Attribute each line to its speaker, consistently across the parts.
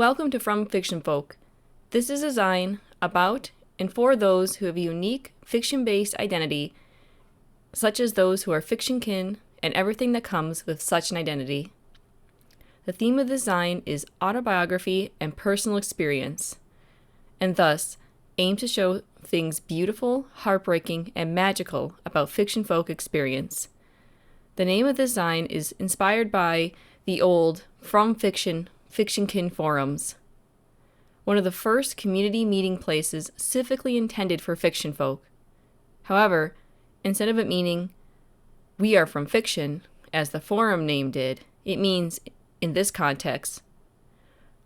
Speaker 1: Welcome to From Fictionfolk. This is a Zine about and for those who have a unique fiction-based identity, such as those who are Fictionkin and everything that comes with such an identity. The theme of this Zine is autobiography and personal experience, and thus aim to show things beautiful, heartbreaking, and magical about Fictionfolk experience. The name of this Zine is inspired by the old From Fictionkin forums, one of the first community meeting places specifically intended for fiction folk. However, instead of it meaning, "we are from fiction," as the forum name did, it means, in this context,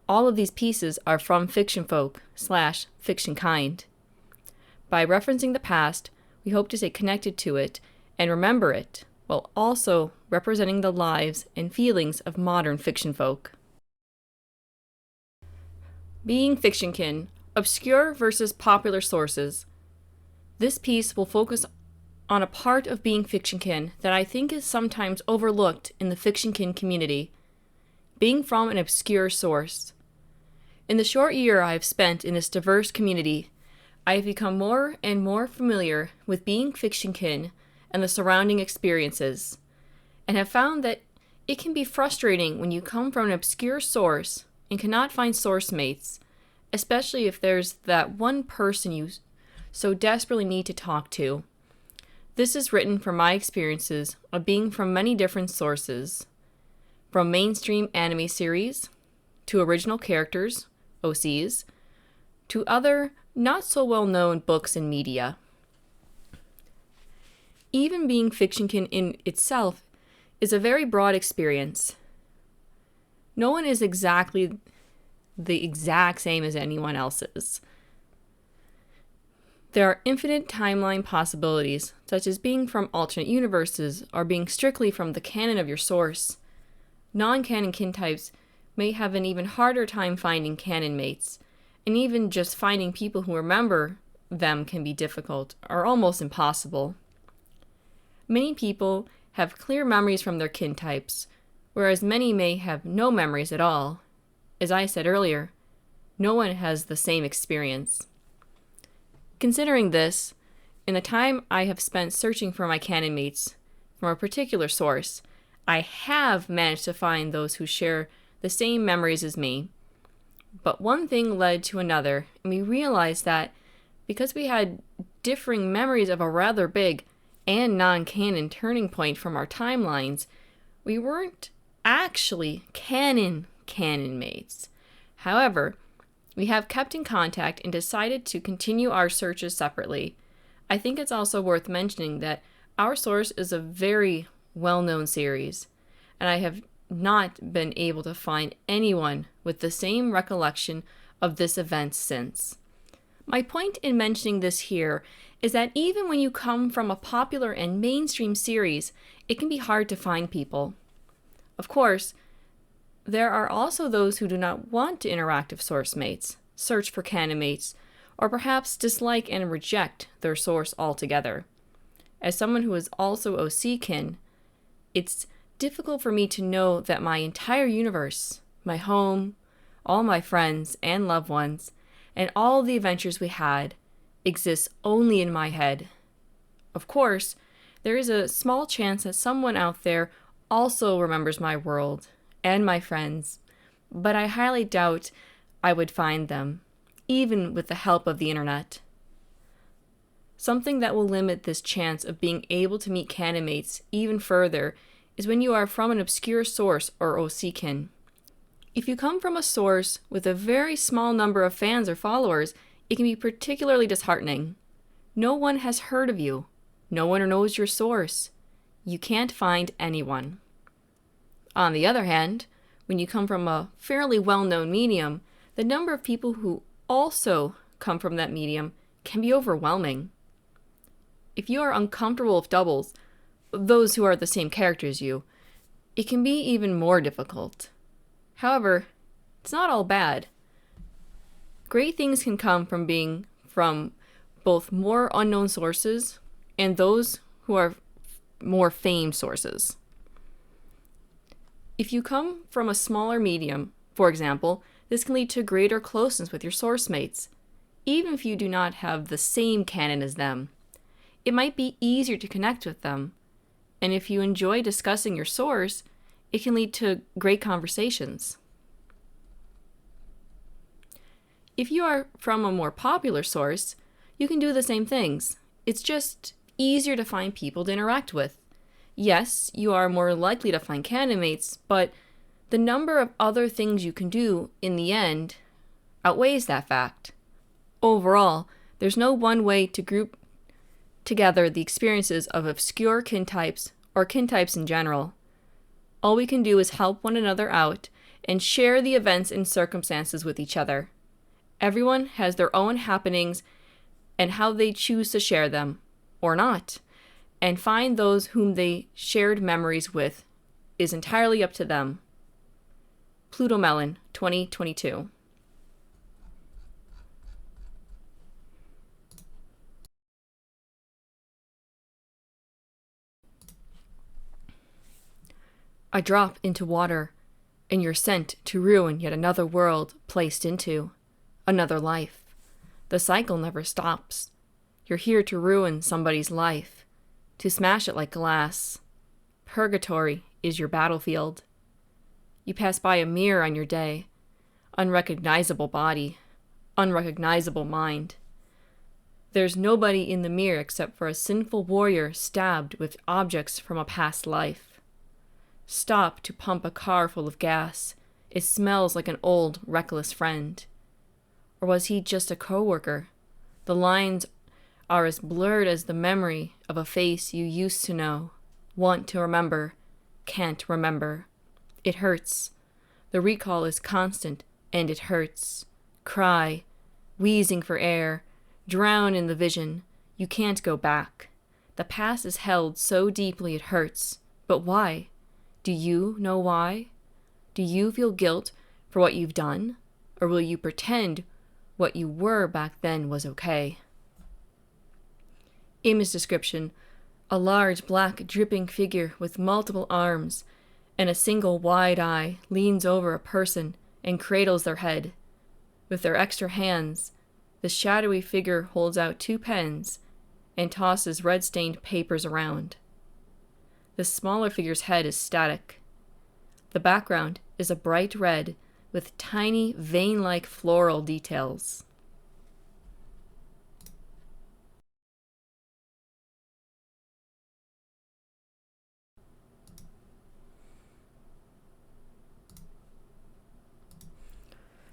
Speaker 1: all of these pieces are from Fictionfolk/Fictionkind. By referencing the past, we hope to stay connected to it and remember it, while also representing the lives and feelings of modern fiction folk. Being Fictionkin, obscure versus popular sources. This piece will focus on a part of being Fictionkin that I think is sometimes overlooked in the Fictionkin community, being from an obscure source. In the short year I have spent in this diverse community, I have become more and more familiar with being Fictionkin and the surrounding experiences, and have found that it can be frustrating when you come from an obscure source and cannot find source mates, especially if there's that one person you so desperately need to talk to. This is written from my experiences of being from many different sources, from mainstream anime series, to original characters, OCs, to other not so well known books and media. Even being Fictionkin in itself is a very broad experience. No one is exactly the exact same as anyone else's. There are infinite timeline possibilities, such as being from alternate universes or being strictly from the canon of your source. Non-canon kin types may have an even harder time finding canon mates, and even just finding people who remember them can be difficult or almost impossible. Many people have clear memories from their kin types, whereas many may have no memories at all. As I said earlier, no one has the same experience. Considering this, in the time I have spent searching for my canon mates from a particular source, I have managed to find those who share the same memories as me. But one thing led to another, and we realized that because we had differing memories of a rather big and non-canon turning point from our timelines, we weren't actually canon mates. However, we have kept in contact and decided to continue our searches separately. I think it's also worth mentioning that our source is a very well-known series, and I have not been able to find anyone with the same recollection of this event since. My point in mentioning this here is that even when you come from a popular and mainstream series, it can be hard to find people. Of course, there are also those who do not want to interact with source mates, search for canon mates, or perhaps dislike and reject their source altogether. As someone who is also OC-kin, it's difficult for me to know that my entire universe, my home, all my friends and loved ones, and all the adventures we had, exists only in my head. Of course, there is a small chance that someone out there also remembers my world and my friends, but I highly doubt I would find them, even with the help of the internet. Something that will limit this chance of being able to meet canon mates even further is when you are from an obscure source or OC-kin. If you come from a source with a very small number of fans or followers, it can be particularly disheartening. No one has heard of you. No one knows your source. You can't find anyone. On the other hand, when you come from a fairly well-known medium, the number of people who also come from that medium can be overwhelming. If you are uncomfortable with doubles, those who are the same character as you, it can be even more difficult. However, it's not all bad. Great things can come from being from both more unknown sources and those who are more famed sources. If you come from a smaller medium, for example, This can lead to greater closeness with your source mates, even if you do not have the same canon as them. It might be easier to connect with them, and if you enjoy discussing your source, it can lead to great conversations. If you are from a more popular source, you can do the same things. It's just easier to find people to interact with. Yes, you are more likely to find canon mates, but the number of other things you can do in the end outweighs that fact. Overall, there's no one way to group together the experiences of obscure kin types or kin types in general. All we can do is help one another out and share the events and circumstances with each other. Everyone has their own happenings and how they choose to share them, or not, and find those whom they shared memories with is entirely up to them. Pluto Melon, 2022. A drop into water, and you're sent to ruin yet another world placed into another life. The cycle never stops. You're here to ruin somebody's life, to smash it like glass. Purgatory is your battlefield. You pass by a mirror on your day, unrecognizable body, unrecognizable mind. There's nobody in the mirror except for a sinful warrior stabbed with objects from a past life. Stop to pump a car full of gas. It smells like an old, reckless friend. Or was he just a coworker? The lines are as blurred as the memory of a face you used to know, want to remember, can't remember. It hurts. The recall is constant, and it hurts. Cry, wheezing for air, drown in the vision. You can't go back. The past is held so deeply it hurts. But why? Do you know why? Do you feel guilt for what you've done? Or will you pretend what you were back then was okay? Image description: a large black dripping figure with multiple arms and a single wide eye leans over a person and cradles their head. With their extra hands, the shadowy figure holds out 2 pens and tosses red-stained papers around. The smaller figure's head is static. The background is a bright red with tiny vein-like floral details.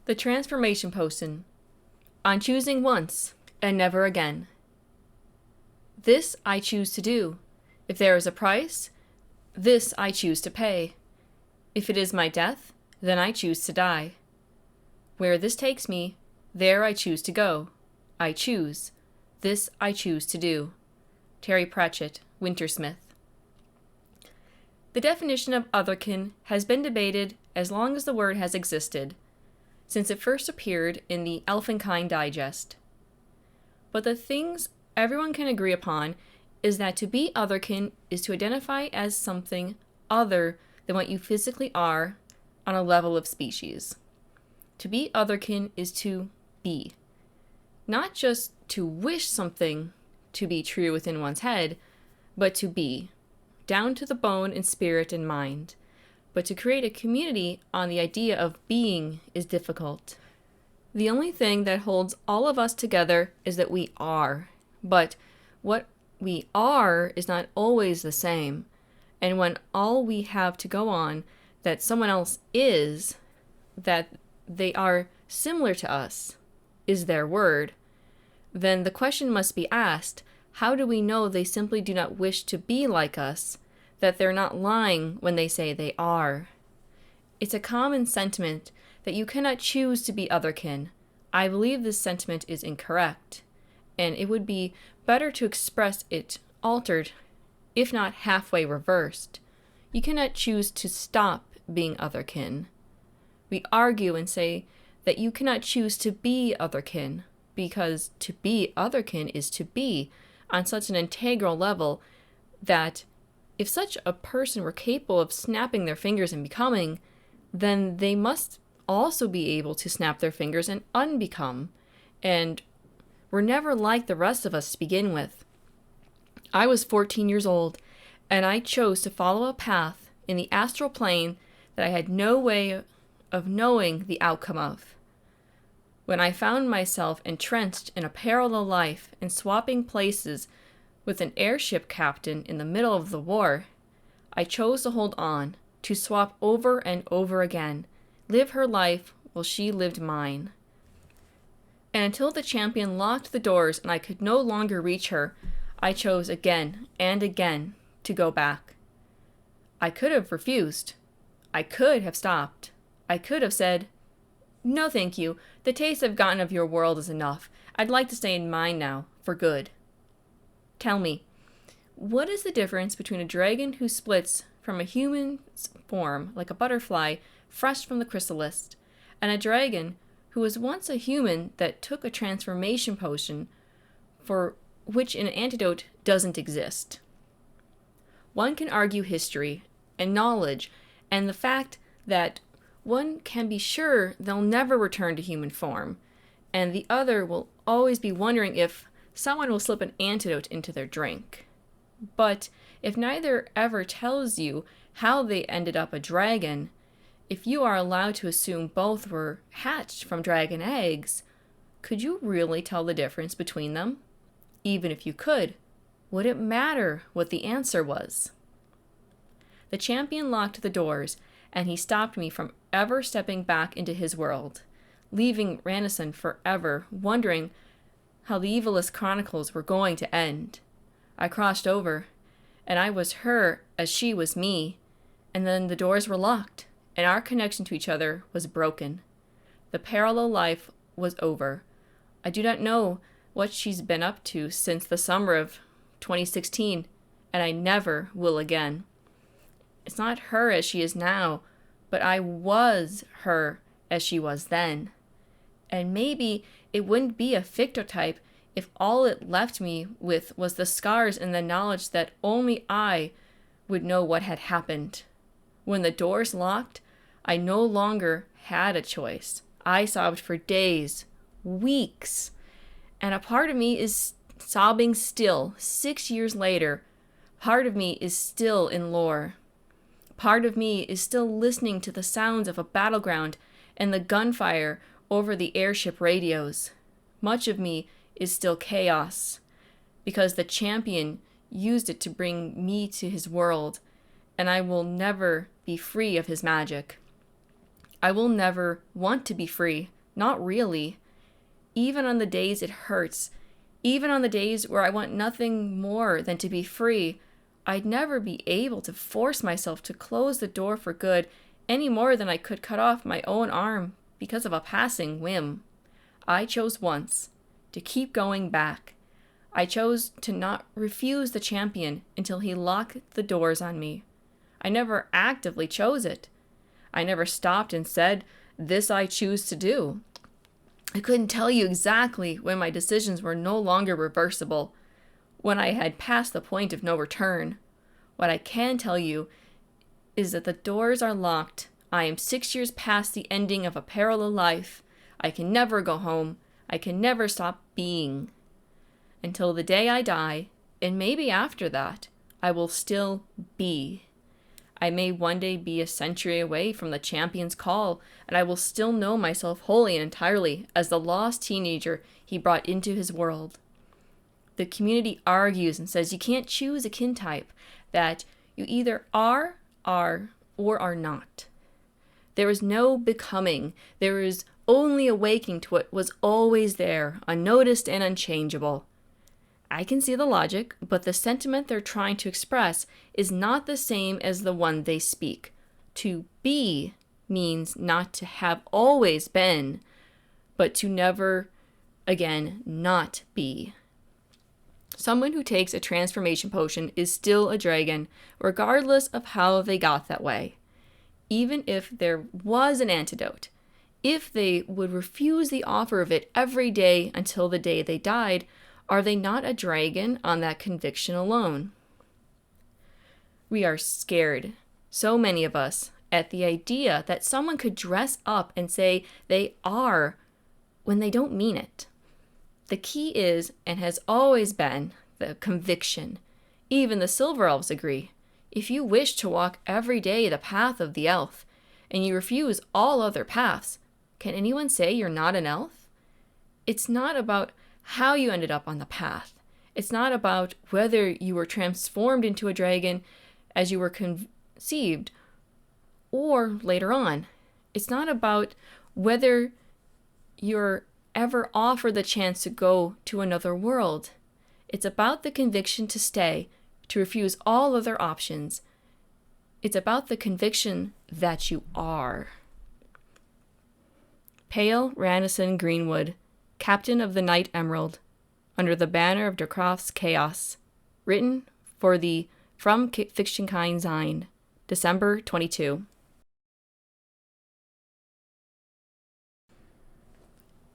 Speaker 1: The Transformation Potion. On choosing once and never again. This I choose to do. If there is a price, this I choose to pay. If it is my death, then I choose to die. Where this takes me, there I choose to go. I choose. This I choose to do. Terry Pratchett, Wintersmith. The definition of otherkin has been debated as long as the word has existed, since it first appeared in the Elfenkind Digest. But the things everyone can agree upon is that to be otherkin is to identify as something other than what you physically are on a level of species. To be otherkin is to be. Not just to wish something to be true within one's head, but to be, down to the bone in spirit and mind. But to create a community on the idea of being is difficult. The only thing that holds all of us together is that we are. But what we are is not always the same. And when all we have to go on that someone else is, that they are similar to us, is their word, then the question must be asked, how do we know they simply do not wish to be like us, that they're not lying when they say they are? It's a common sentiment that you cannot choose to be otherkin. I believe this sentiment is incorrect, and it would be better to express it altered, if not halfway reversed. You cannot choose to stop being otherkin. We argue and say that you cannot choose to be otherkin, because to be otherkin is to be on such an integral level that if such a person were capable of snapping their fingers and becoming, then they must also be able to snap their fingers and unbecome, and were never like the rest of us to begin with. I was 14 years old, and I chose to follow a path in the astral plane that I had no way of knowing the outcome of. When I found myself entrenched in a parallel life and swapping places with an airship captain in the middle of the war, I chose to hold on, to swap over and over again, live her life while she lived mine. And until the champion locked the doors and I could no longer reach her, I chose again and again to go back. I could have refused. I could have stopped. I could have said, "No, thank you. The taste I've gotten of your world is enough. I'd like to stay in mine now, for good." Tell me, what is the difference between a dragon who splits from a human's form, like a butterfly, fresh from the chrysalis, and a dragon who was once a human that took a transformation potion for which an antidote doesn't exist? One can argue history and knowledge and the fact that one can be sure they'll never return to human form, and the other will always be wondering if someone will slip an antidote into their drink. But if neither ever tells you how they ended up a dragon, if you are allowed to assume both were hatched from dragon eggs, could you really tell the difference between them? Even if you could, would it matter what the answer was? The champion locked the doors, and he stopped me from ever stepping back into his world, leaving Ranison forever wondering how the Evilist Chronicles were going to end. I crossed over, and I was her as she was me, and then the doors were locked, and our connection to each other was broken. The parallel life was over. I do not know what she's been up to since the summer of 2016, and I never will again. It's not her as she is now, but I was her as she was then. And maybe it wouldn't be a fictotype if all it left me with was the scars and the knowledge that only I would know what had happened. When the doors locked, I no longer had a choice. I sobbed for days, weeks, and a part of me is sobbing still, 6 years later. Part of me is still in lore. Part of me is still listening to the sounds of a battleground and the gunfire over the airship radios. Much of me is still chaos, because the champion used it to bring me to his world, and I will never be free of his magic. I will never want to be free, not really. Even on the days it hurts, even on the days where I want nothing more than to be free, I'd never be able to force myself to close the door for good any more than I could cut off my own arm because of a passing whim. I chose once to keep going back. I chose to not refuse the champion until he locked the doors on me. I never actively chose it. I never stopped and said, "This I choose to do." I couldn't tell you exactly when my decisions were no longer reversible, when I had passed the point of no return. What I can tell you is that the doors are locked. I am 6 years past the ending of a parallel life. I can never go home. I can never stop being. Until the day I die, and maybe after that, I will still be. I may one day be a century away from the champion's call, and I will still know myself wholly and entirely as the lost teenager he brought into his world. The community argues and says you can't choose a kin type, that you either are, or are not. There is no becoming. There is only awakening to what was always there, unnoticed and unchangeable. I can see the logic, but the sentiment they're trying to express is not the same as the one they speak. To be means not to have always been, but to never again not be. Someone who takes a transformation potion is still a dragon, regardless of how they got that way. Even if there was an antidote, if they would refuse the offer of it every day until the day they died, are they not a dragon on that conviction alone? We are scared, so many of us, at the idea that someone could dress up and say they are when they don't mean it. The key is, and has always been, the conviction. Even the Silver Elves agree. If you wish to walk every day the path of the elf, and you refuse all other paths, can anyone say you're not an elf? It's not about how you ended up on the path. It's not about whether you were transformed into a dragon as you were conceived or later on. It's not about whether you're ever offered the chance to go to another world. It's about the conviction to stay, to refuse all other options. It's about the conviction that you are. Pale Ranison Greenwood, Captain of the Knight Emerald, under the banner of Durcroft's Chaos. Written for the From Fictionkin Zine, December 22.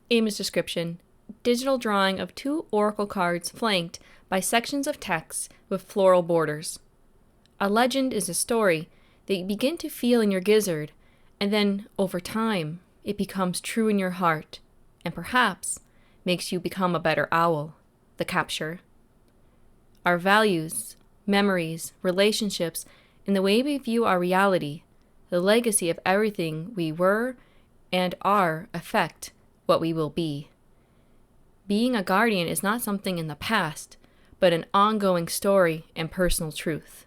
Speaker 1: Image description: digital drawing of 2 oracle cards flanked by sections of text with floral borders. A legend is a story that you begin to feel in your gizzard, and then, over time, it becomes true in your heart, and perhaps makes you become a better owl. The capture. Our values, memories, relationships, and the way we view our reality, the legacy of everything we were and are, affect what we will be. Being a guardian is not something in the past, but an ongoing story and personal truth.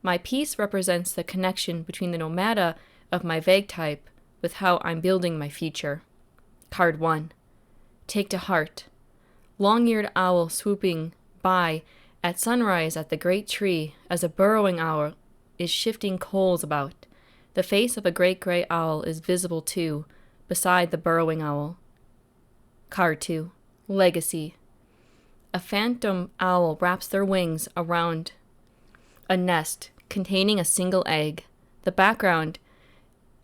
Speaker 1: My piece represents the connection between the nomada of my vague type with how I'm building my future. Card 1. Take to heart. Long-eared owl swooping by at sunrise at the great tree as a burrowing owl is shifting coals about. The face of a great gray owl is visible too, beside the burrowing owl. Card 2. Legacy. A phantom owl wraps their wings around a nest containing a single egg. The background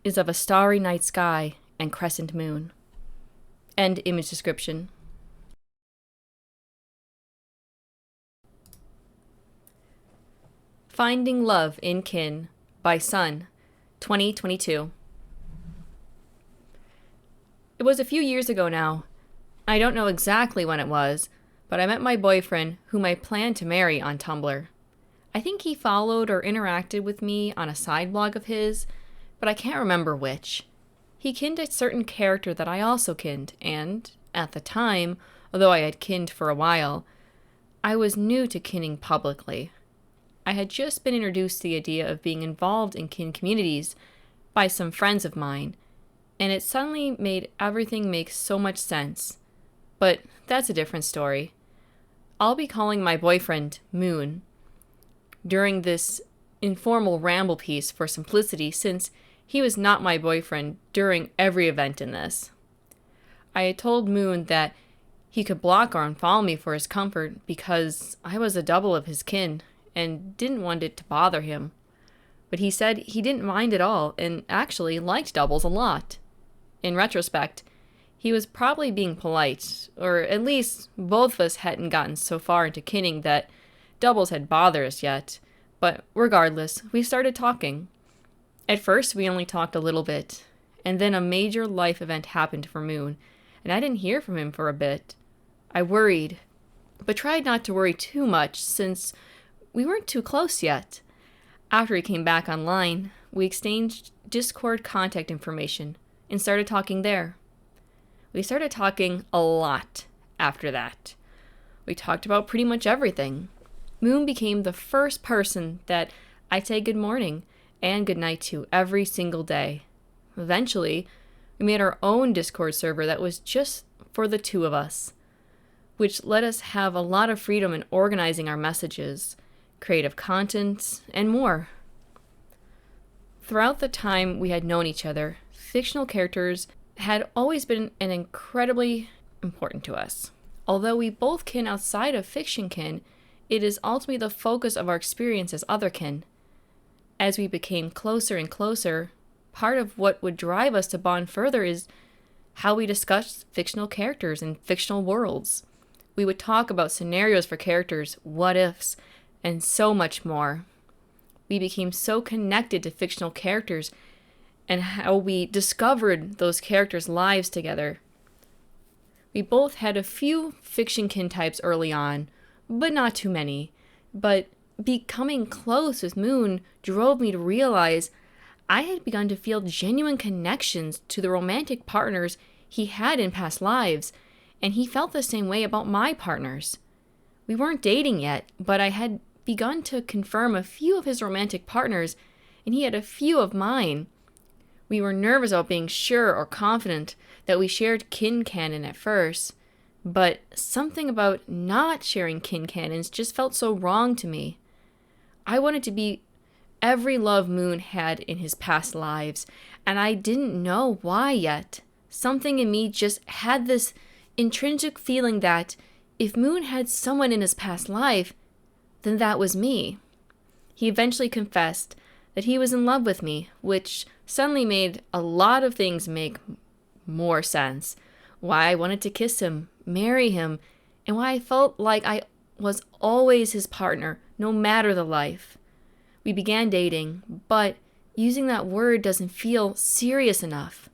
Speaker 1: is of a starry night sky and crescent moon. End image description. Finding Love in Kin by Sun, 2022. It was a few years ago now. I don't know exactly when it was, but I met my boyfriend, whom I planned to marry, on Tumblr. I think he followed or interacted with me on a side blog of his, but I can't remember which. He kinned a certain character that I also kinned, and, at the time, although I had kinned for a while, I was new to kinning publicly. I had just been introduced to the idea of being involved in kin communities by some friends of mine, and it suddenly made everything make so much sense. But that's a different story. I'll be calling my boyfriend Moon during this informal ramble piece for simplicity, since he was not my boyfriend during every event in this. I had told Moon that he could block or unfollow me for his comfort because I was a double of his kin and didn't want it to bother him. But he said he didn't mind at all and actually liked doubles a lot. In retrospect, he was probably being polite, or at least both of us hadn't gotten so far into kinning that doubles had bothered us yet, but regardless, we started talking. At first, we only talked a little bit, and then a major life event happened for Moon, and I didn't hear from him for a bit. I worried, but tried not to worry too much since we weren't too close yet. After he came back online, we exchanged Discord contact information and started talking there. We started talking a lot after that. We talked about pretty much everything. Moon became the first person that I'd say good morning and good night to every single day. Eventually, we made our own Discord server that was just for the two of us, which let us have a lot of freedom in organizing our messages, creative content, and more. Throughout the time we had known each other, fictional characters had always been incredibly important to us. Although we both kin outside of Fictionkin, it is ultimately the focus of our experience as otherkin. As we became closer and closer, part of what would drive us to bond further is how we discussed fictional characters and fictional worlds. We would talk about scenarios for characters, what ifs, and so much more. we became so connected to fictional characters and how we discovered those characters' lives together. We both had a few Fictionkin types early on, but not too many. But becoming close with Moon drove me to realize I had begun to feel genuine connections to the romantic partners he had in past lives, and he felt the same way about my partners. We weren't dating yet, but I had begun to confirm a few of his romantic partners, and he had a few of mine. We were nervous about being sure or confident that we shared kin canon at first, but something about not sharing kin canons just felt so wrong to me. I wanted to be every love Moon had in his past lives, and I didn't know why yet. Something in me just had this intrinsic feeling that if Moon had someone in his past life, then that was me. He eventually confessed that he was in love with me, which suddenly made a lot of things make more sense. Why I wanted to kiss him, marry him, and why I felt like I was always his partner, no matter the life. We began dating, but using that word doesn't feel serious enough.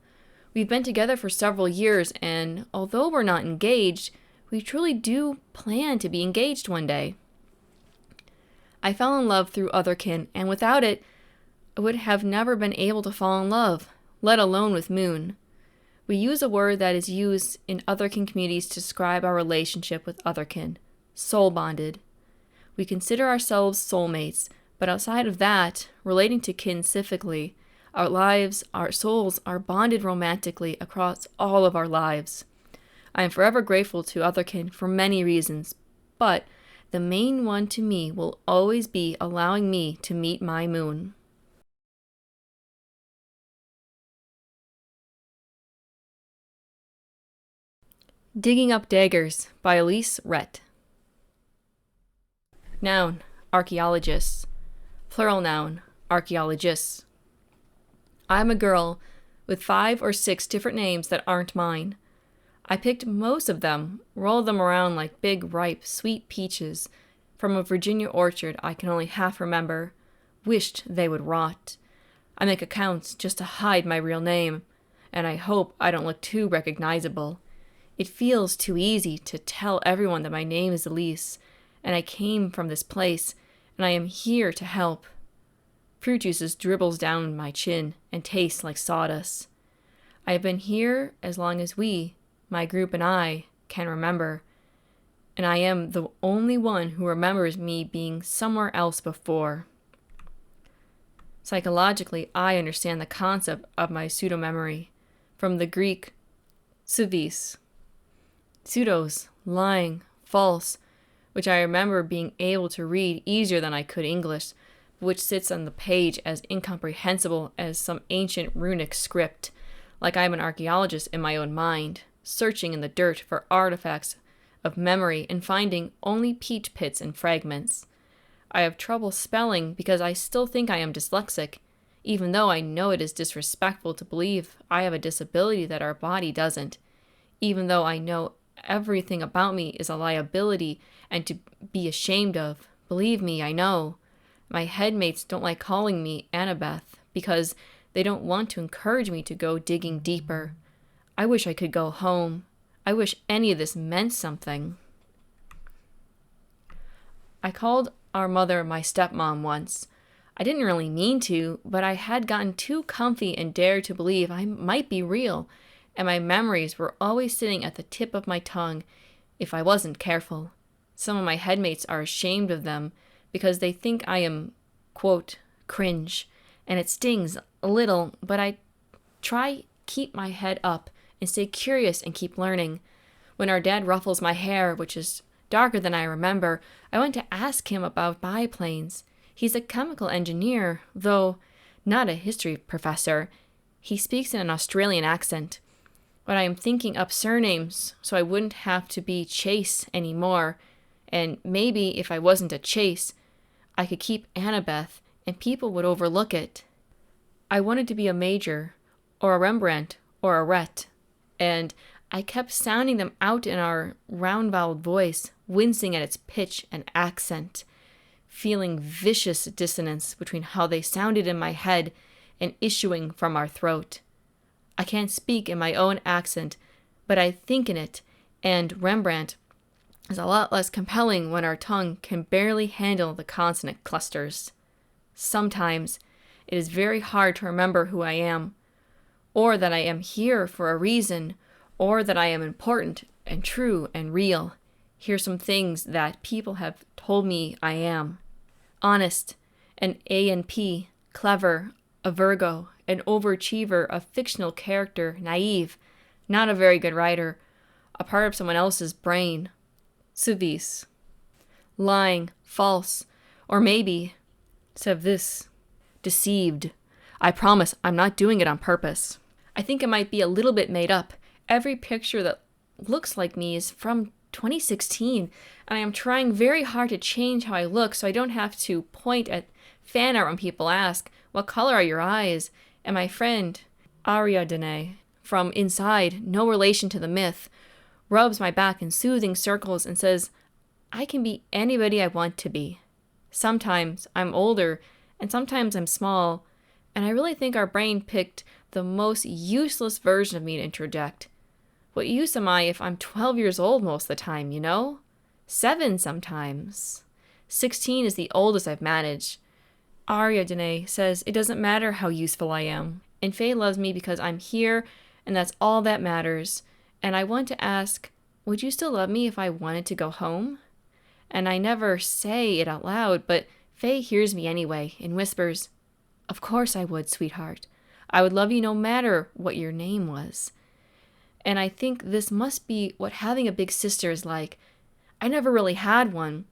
Speaker 1: We've been together for several years, and although we're not engaged, we truly do plan to be engaged one day. I fell in love through otherkin, and without it, I would have never been able to fall in love, let alone with Moon. We use a word that is used in otherkin communities to describe our relationship with otherkin, soul bonded. We consider ourselves soulmates, but outside of that, relating to kin specifically, our lives, our souls are bonded romantically across all of our lives. I am forever grateful to otherkin for many reasons, but the main one to me will always be allowing me to meet my Moon. Digging Up Daggers by Elise Rhett. Noun, archaeologists. Plural noun, archaeologists. I'm a girl with 5 or 6 different names that aren't mine. I picked most of them, rolled them around like big, ripe, sweet peaches from a Virginia orchard I can only half remember, wished they would rot. I make accounts just to hide my real name, and I hope I don't look too recognizable. It feels too easy to tell everyone that my name is Elise, and I came from this place, and I am here to help. Fruit juices dribbles down my chin and tastes like sawdust. I have been here as long as we, my group and I, can remember, and I am the only one who remembers me being somewhere else before. Psychologically, I understand the concept of my pseudo-memory, from the Greek pseudos, pseudos, lying, false, which I remember being able to read easier than I could English, but which sits on the page as incomprehensible as some ancient runic script, like I am an archaeologist in my own mind, searching in the dirt for artifacts of memory and finding only peach pits and fragments. I have trouble spelling because I still think I am dyslexic, even though I know it is disrespectful to believe I have a disability that our body doesn't, even though I know everything about me is a liability and to be ashamed of. Believe me, I know. My headmates don't like calling me Annabeth because they don't want to encourage me to go digging deeper. I wish I could go home. I wish any of this meant something. I called our mother my stepmom once. I didn't really mean to, but I had gotten too comfy and dared to believe I might be real, and my memories were always sitting at the tip of my tongue if I wasn't careful. Some of my headmates are ashamed of them because they think I am, quote, cringe, and it stings a little, but I try keep my head up and stay curious and keep learning. When our dad ruffles my hair, which is darker than I remember, I went to ask him about biplanes. He's a chemical engineer, though not a history professor. He speaks in an Australian accent. But I am thinking up surnames so I wouldn't have to be Chase anymore, and maybe if I wasn't a Chase, I could keep Annabeth and people would overlook it. I wanted to be a Major, or a Rembrandt, or a Rhett, and I kept sounding them out in our round-voweled voice, wincing at its pitch and accent. feeling vicious dissonance between how they sounded in my head and issuing from our throat. I can't speak in my own accent, but I think in it, and Rembrandt is a lot less compelling when our tongue can barely handle the consonant clusters. Sometimes it is very hard to remember who I am, or that I am here for a reason, or that I am important and true and real. Here's some things that people have told me I am. Honest, an A&P, clever, a Virgo, an overachiever, a fictional character, naive, not a very good writer, a part of someone else's brain. Suvis. Lying, false, or maybe, instead of this, deceived. I promise I'm not doing it on purpose. I think it might be a little bit made up. Every picture that looks like me is from 2016, and I am trying very hard to change how I look so I don't have to point at fan art when people ask, what color are your eyes? And my friend, Ariadne, from Inside, no relation to the myth, rubs my back in soothing circles and says, I can be anybody I want to be. Sometimes I'm older, and sometimes I'm small, and I really think our brain picked the most useless version of me to interject. What use am I if I'm 12 years old most of the time, you know? 7 sometimes. 16 is the oldest I've managed. Ariadne says it doesn't matter how useful I am, and Faye loves me because I'm here, and that's all that matters. And I want to ask, would you still love me if I wanted to go home? And I never say it out loud, but Faye hears me anyway and whispers, of course I would, sweetheart. I would love you no matter what your name was. And I think this must be what having a big sister is like. I never really had one.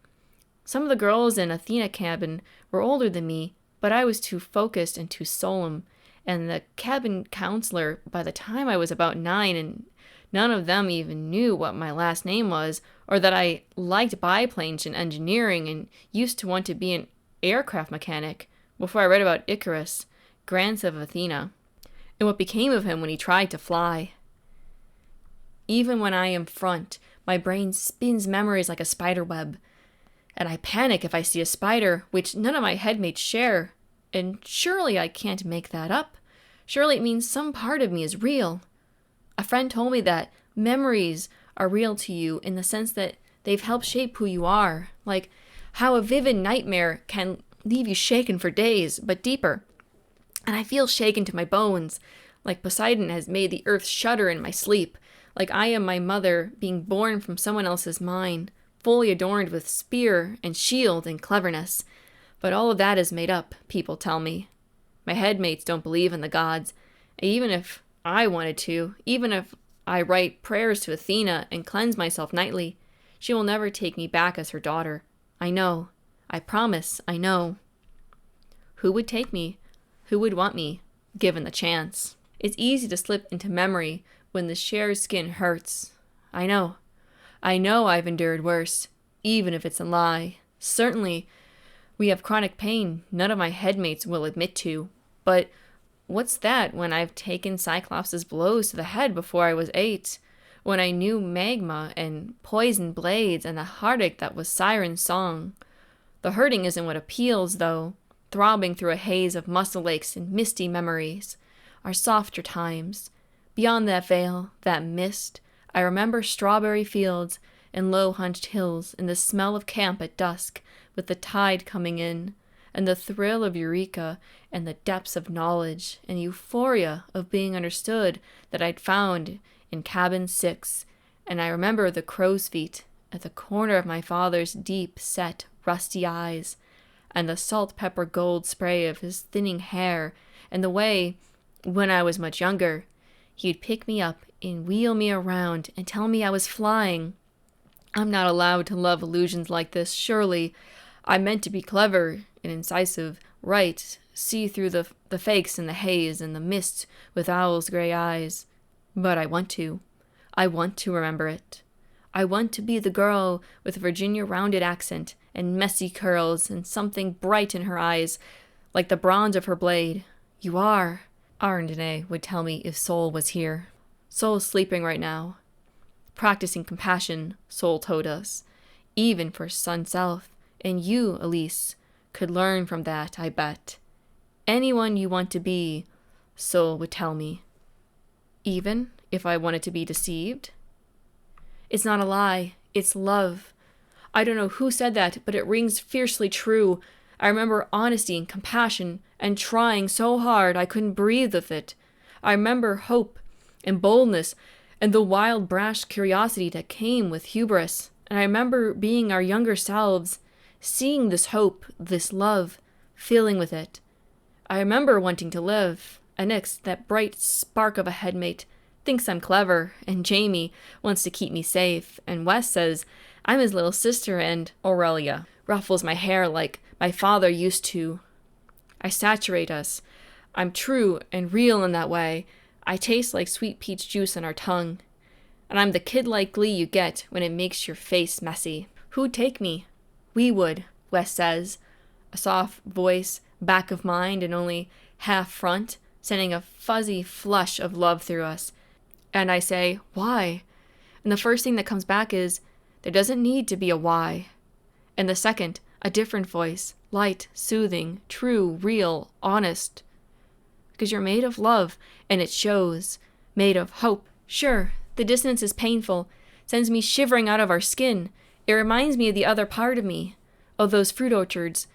Speaker 1: Some of the girls in Athena cabin were older than me, but I was too focused and too solemn. And the cabin counselor, by the time I was about 9, and none of them even knew what my last name was, or that I liked biplanes and engineering and used to want to be an aircraft mechanic before I read about Icarus, grandson of Athena, and what became of him when he tried to fly. Even when I am front, my brain spins memories like a spider web, and I panic if I see a spider, which none of my headmates share. And surely I can't make that up. Surely it means some part of me is real. A friend told me that memories are real to you in the sense that they've helped shape who you are, like how a vivid nightmare can leave you shaken for days, but deeper. And I feel shaken to my bones, like Poseidon has made the earth shudder in my sleep, like I am my mother being born from someone else's mind, fully adorned with spear and shield and cleverness. But all of that is made up, people tell me. My headmates don't believe in the gods. Even if I wanted to, even if I write prayers to Athena and cleanse myself nightly, she will never take me back as her daughter. I know. I promise, I know. Who would take me? Who would want me, given the chance? It's easy to slip into memory when the shared skin hurts. I know. I know I've endured worse, even if it's a lie. Certainly, we have chronic pain none of my headmates will admit to. But what's that when I've taken Cyclops' blows to the head before I was 8? When I knew magma and poison blades and the heartache that was Siren's song? The hurting isn't what appeals, though. Throbbing through a haze of muscle aches and misty memories are softer times. Beyond that veil, that mist, I remember strawberry fields and low-hunched hills and the smell of camp at dusk with the tide coming in, and the thrill of eureka and the depths of knowledge and euphoria of being understood that I'd found in cabin 6, and I remember the crow's feet at the corner of my father's deep-set, rusty eyes, and the salt-pepper gold spray of his thinning hair, and the way, when I was much younger, he'd pick me up and wheel me around and tell me I was flying. I'm not allowed to love illusions like this, surely. I meant to be clever and incisive, right, see through the fakes and the haze and the mist with owl's gray eyes. But I want to. I want to remember it. I want to be the girl with Virginia rounded accent and messy curls and something bright in her eyes, like the bronze of her blade. You are, Arndine would tell me if Sol was here. Sol's sleeping right now. Practicing compassion, Sol told us. Even for Sun South, And you, Elise, could learn from that, I bet. Anyone you want to be, soul would tell me. Even if I wanted to be deceived? It's not a lie, it's love. I don't know who said that, but it rings fiercely true. I remember honesty and compassion and trying so hard I couldn't breathe with it. I remember hope and boldness and the wild, brash curiosity that came with hubris. And I remember being our younger selves, seeing this hope, this love, feeling with it. I remember wanting to live. And Nix, that bright spark of a headmate, thinks I'm clever, and Jamie wants to keep me safe, and Wes says I'm his little sister, and Aurelia ruffles my hair like my father used to. I saturate us. I'm true and real in that way. I taste like sweet peach juice on our tongue. And I'm the kid-like glee you get when it makes your face messy. Who'd take me? We would, Wes says. A soft voice, back of mind and only half front, sending a fuzzy flush of love through us. And I say, why? And the first thing that comes back is, there doesn't need to be a why. And the second, a different voice, light, soothing, true, real, honest. Because you're made of love, and it shows. Made of hope. Sure, the distance is painful, sends me shivering out of our skin. It reminds me of the other part of me, of those fruit orchards.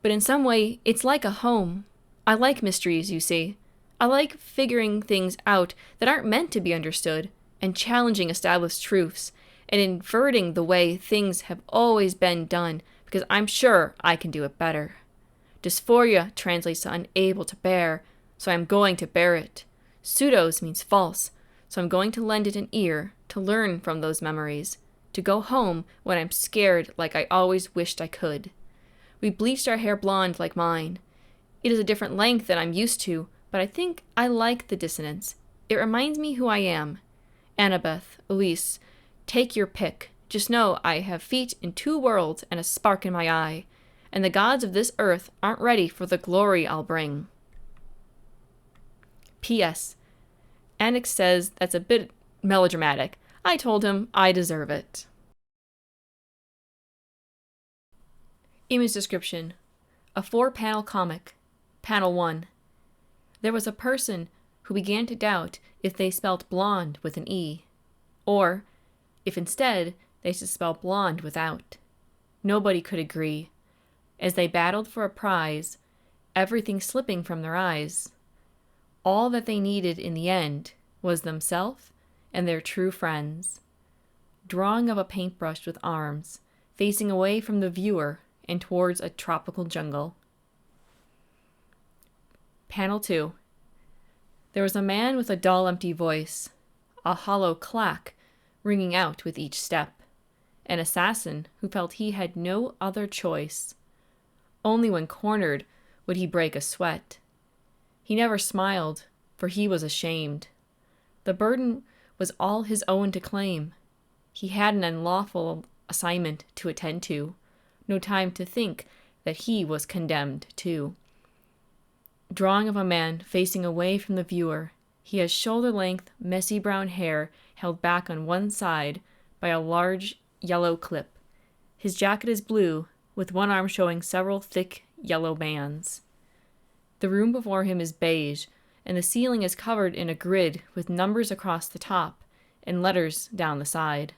Speaker 1: But in some way, it's like a home. I like mysteries, you see. I like figuring things out that aren't meant to be understood, and challenging established truths, and inverting the way things have always been done, because I'm sure I can do it better. Dysphoria translates to unable to bear, so I'm going to bear it. Pseudos means false, so I'm going to lend it an ear to learn from those memories, to go home when I'm scared like I always wished I could. We bleached our hair blonde like mine. It is a different length than I'm used to, but I think I like the dissonance. It reminds me who I am. Annabeth, Elise, take your pick. Just know I have feet in two worlds and a spark in my eye, and the gods of this earth aren't ready for the glory I'll bring. P.S. Annex says that's a bit melodramatic. I told him I deserve it. Image description. A 4-panel comic. Panel 1. There was a person who began to doubt if they spelt blonde with an E, or if instead they should spell blonde without. Nobody could agree. As they battled for a prize, everything slipping from their eyes. All that they needed in the end was themselves and their true friends. Drawing of a paintbrush with arms, facing away from the viewer and towards a tropical jungle. Panel 2. There was a man with a dull, empty voice, a hollow clack ringing out with each step. An assassin who felt he had no other choice. Only when cornered would he break a sweat. He never smiled, for he was ashamed. The burden was all his own to claim. He had an unlawful assignment to attend to, no time to think that he was condemned too. Drawing of a man facing away from the viewer, he has shoulder-length, messy brown hair held back on one side by a large yellow clip. His jacket is blue, with one arm showing several thick yellow bands. The room before him is beige, and the ceiling is covered in a grid with numbers across the top and letters down the side.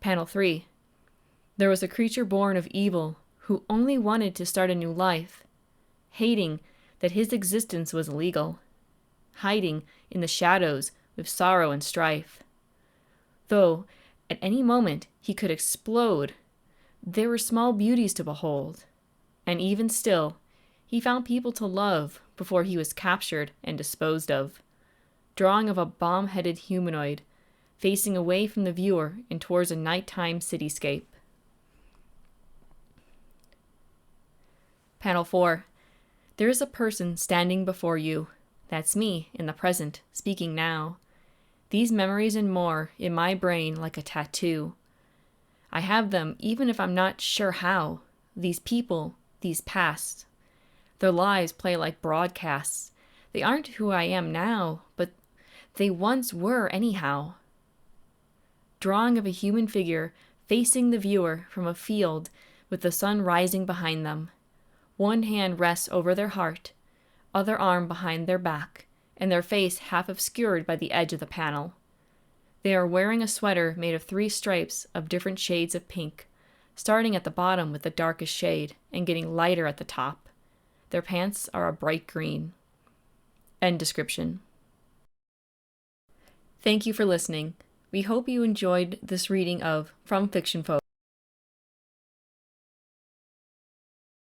Speaker 1: Panel 3. There was a creature born of evil who only wanted to start a new life, hating that his existence was illegal, hiding in the shadows with sorrow and strife. Though at any moment he could explode, there were small beauties to behold, and even still, he found people to love before he was captured and disposed of. Drawing of a bomb-headed humanoid, facing away from the viewer and towards a nighttime cityscape. Panel 4. There is a person standing before you. That's me, in the present, speaking now. These memories and more in my brain like a tattoo. I have them even if I'm not sure how. These people, these pasts. Their lives play like broadcasts. They aren't who I am now, but they once were anyhow. Drawing of a human figure facing the viewer from a field with the sun rising behind them. One hand rests over their heart, other arm behind their back, and their face half obscured by the edge of the panel. They are wearing a sweater made of 3 stripes of different shades of pink, starting at the bottom with the darkest shade and getting lighter at the top. Their pants are a bright green. End description. Thank you for listening. We hope you enjoyed this reading of From Fictionfolk.